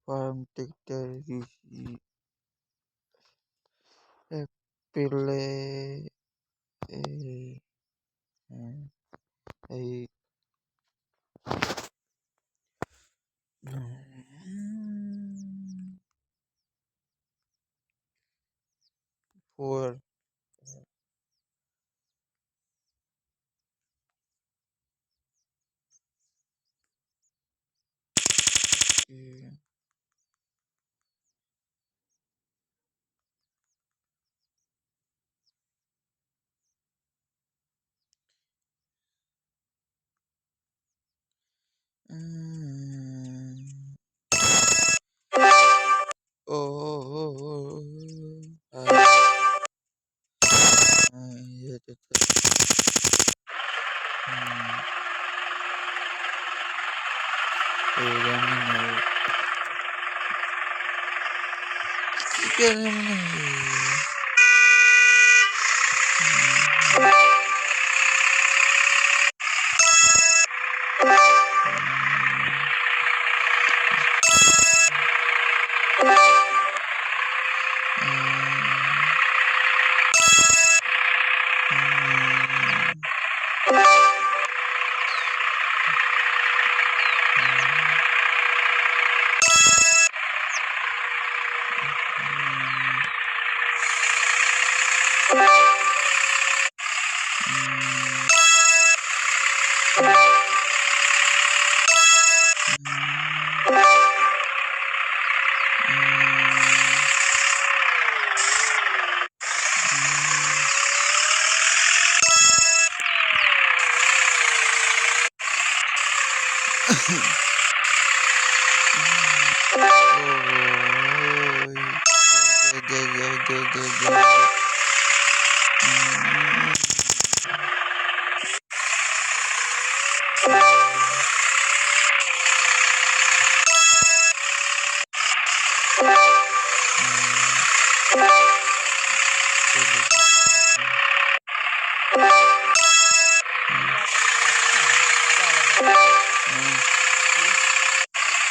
Farm Technology Apple a for oh yeah,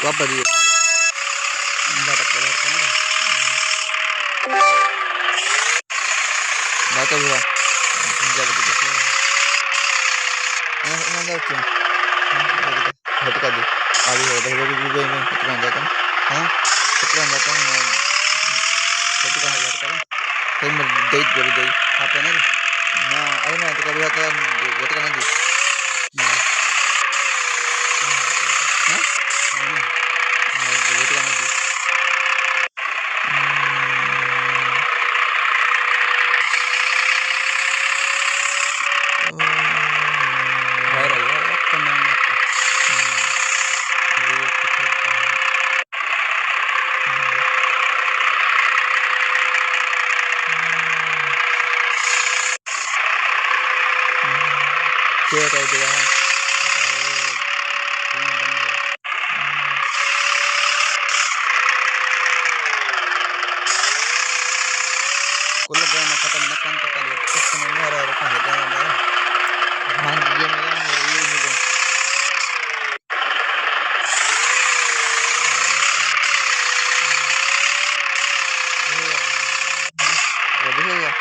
apa dia? Dapat kabar kan? Baca gua. Menjawab itu. Enggak tuh. Hati kadi. Ali ada gue ketuan datang. Hah? Ketuan datang. Ketuan datang. Saya mau date baru date. Apa nih? Nah, ada mana? Kita lihat kan. Lihat kan lagi. Nah. Hah? Lihat kan lagi. Chưa tahu juga. Kulo ba nakata menekan to kali terus semuanya ada kali kan ada. Han dia megang ini megang. Berapa sih ya?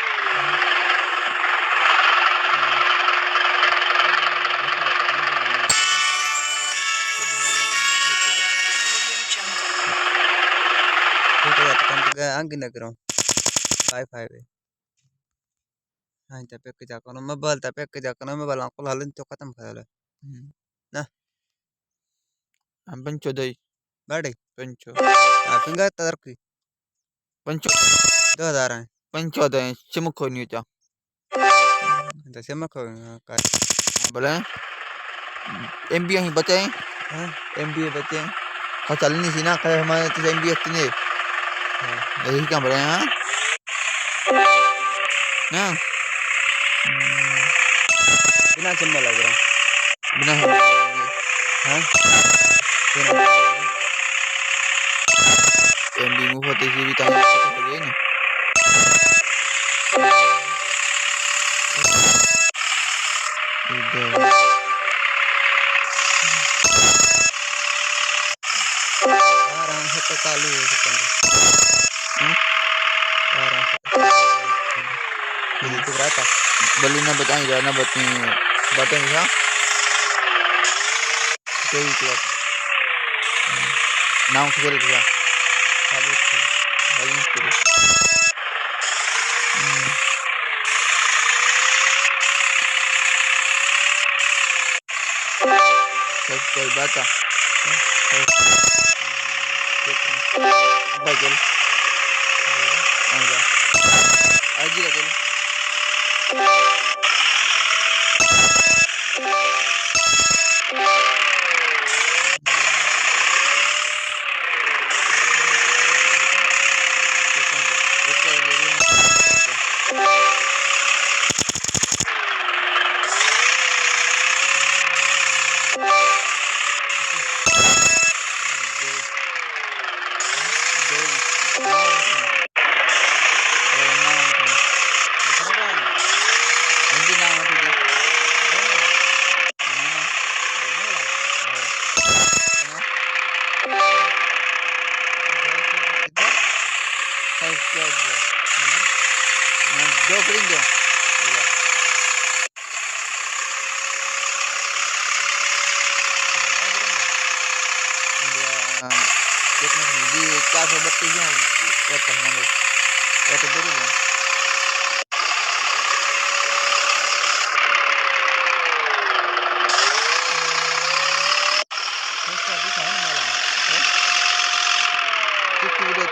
Kita tekan juga angin negara. Wi-Fi. Nah, tapi kerja kono mobile tapi kerja kono mobile aku lalu itu khatam kali. Nah, penco doi. Bade, penco. Aku enggak terki. Penco. 2000 है पंचो दे चिमको न्यूचा तो चिमको का बोले MB ही बचे हैं MB बचे हैं का चलनी सी ना करे हमारे तो एमबी इतने यही क्या बोले हैं ना बिना चिम्मा लग रहा बिना हाँ एमबी मुंह होते ही भी ताकि तो हो गई ना चालू है sekarang. Parang hindi ko rata. Bali na ba't ang ira na ba't ni batang siya? Kaya club. Naam ko siya. Sabi ko. Ayun ko. Kaya bata. Bagel. Aja. Aji lah kan. Dua kering dong. Di kafe betisnya apa namanya? Itu dulu ya. Terus tadi saya malam. Itu udah